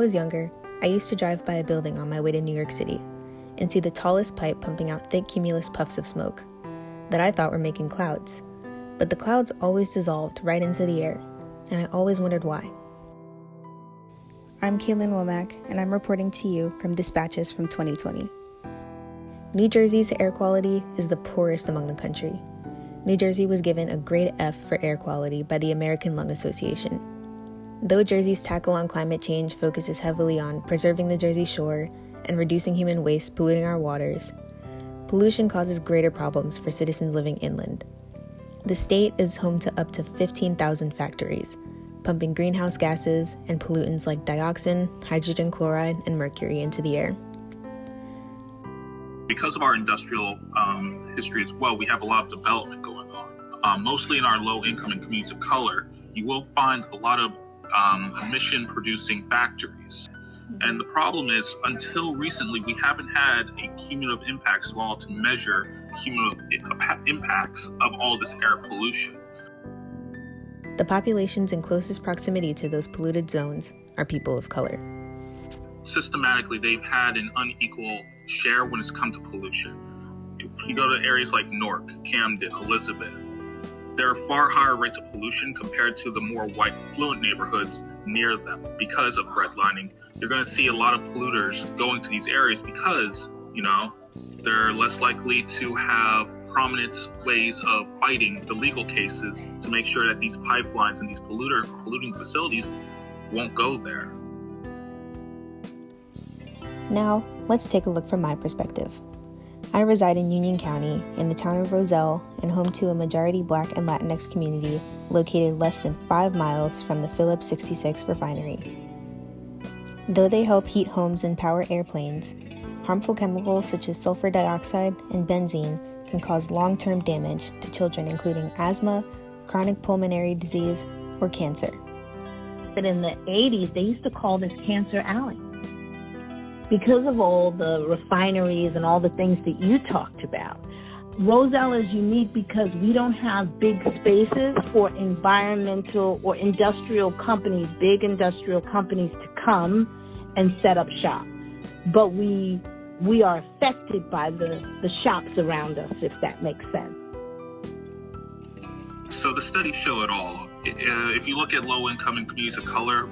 was younger, I used to drive by a building on my way to New York City and see the tallest pipe pumping out thick cumulus puffs of smoke that I thought were making clouds. But the clouds always dissolved right into the air, and I always wondered why. I'm Caitlin Womack, and I'm reporting to you from Dispatches from 2020. New Jersey's air quality is the poorest among the country. New Jersey was given a grade F for air quality by the American Lung Association. Though Jersey's tackle on climate change focuses heavily on preserving the Jersey Shore and reducing human waste polluting our waters, pollution causes greater problems for citizens living inland. The state is home to up to 15,000 factories, pumping greenhouse gases and pollutants like dioxin, hydrogen chloride, and mercury into the air. Because of our industrial history as well, we have a lot of development going on. Mostly in our low-income and communities of color, you will find a lot of emission-producing factories. And the problem is, until recently, we haven't had a cumulative impacts law to measure the cumulative impacts of all this air pollution. The populations in closest proximity to those polluted zones are people of color. Systematically, they've had an unequal share when it's come to pollution. If you go to areas like Newark, Camden, Elizabeth, there are far higher rates of pollution compared to the more white affluent neighborhoods near them. Because of redlining, you're going to see a lot of polluters going to these areas because, they're less likely to have prominent ways of fighting the legal cases to make sure that these pipelines and these polluting facilities won't go there. Now, let's take a look from my perspective. I reside in Union County in the town of Roselle and home to a majority Black and Latinx community located less than 5 miles from the Phillips 66 refinery. Though they help heat homes and power airplanes, harmful chemicals such as sulfur dioxide and benzene can cause long-term damage to children, including asthma, chronic pulmonary disease, or cancer. But in the 80s, they used to call this Cancer Alley. Because of all the refineries and all the things that you talked about, Roselle is unique because we don't have big spaces for environmental or industrial companies, big industrial companies to come and set up shop. But we are affected by the shops around us, if that makes sense. So the studies show it all. If you look at low-income and communities of color,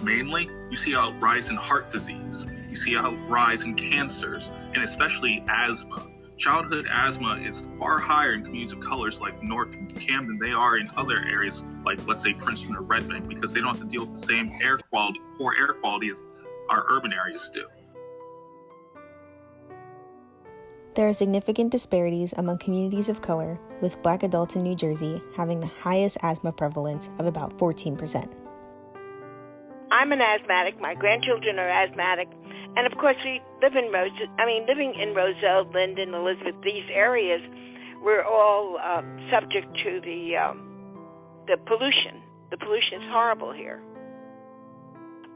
mainly, you see a rise in heart disease. You see a rise in cancers, and especially asthma. Childhood asthma is far higher in communities of colors like Newark and Camden. They are in other areas like, let's say, Princeton or Redmond, because they don't have to deal with the same poor air quality as our urban areas do. There are significant disparities among communities of color, with Black adults in New Jersey having the highest asthma prevalence of about 14%. I'm an asthmatic. My grandchildren are asthmatic. And of course, we live in living in Roselle, Linden, Elizabeth, these areas, we're all subject to the pollution. The pollution is horrible here.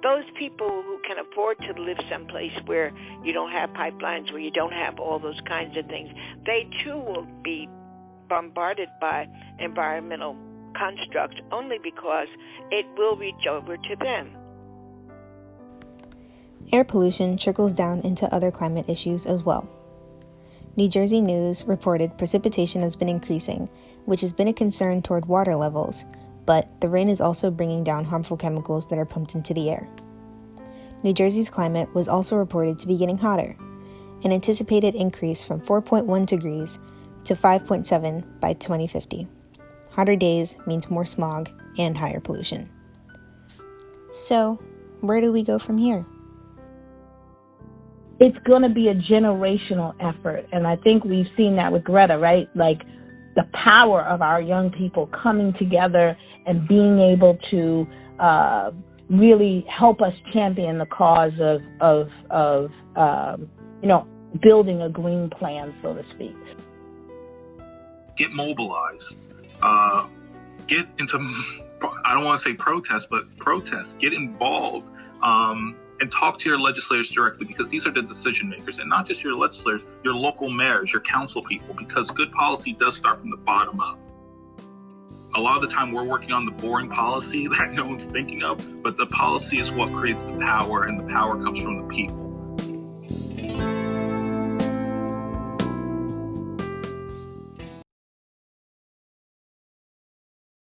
Those people who can afford to live someplace where you don't have pipelines, where you don't have all those kinds of things, they too will be bombarded by environmental constructs only because it will reach over to them. Air pollution trickles down into other climate issues as well. New Jersey News reported precipitation has been increasing, which has been a concern toward water levels, but the rain is also bringing down harmful chemicals that are pumped into the air. New Jersey's climate was also reported to be getting hotter, an anticipated increase from 4.1 degrees to 5.7 by 2050. Hotter days means more smog and higher pollution. So, where do we go from here? It's going to be a generational effort, and I think we've seen that with Greta, right? Like the power of our young people coming together and being able to really help us champion the cause of building a green plan, so to speak. Get mobilized. Get into, I don't want to say protest, but protest. Get involved. And talk to your legislators directly, because these are the decision makers, and not just your legislators, your local mayors, your council people, because good policy does start from the bottom up. A lot of the time we're working on the boring policy that no one's thinking of, but the policy is what creates the power, and the power comes from the people.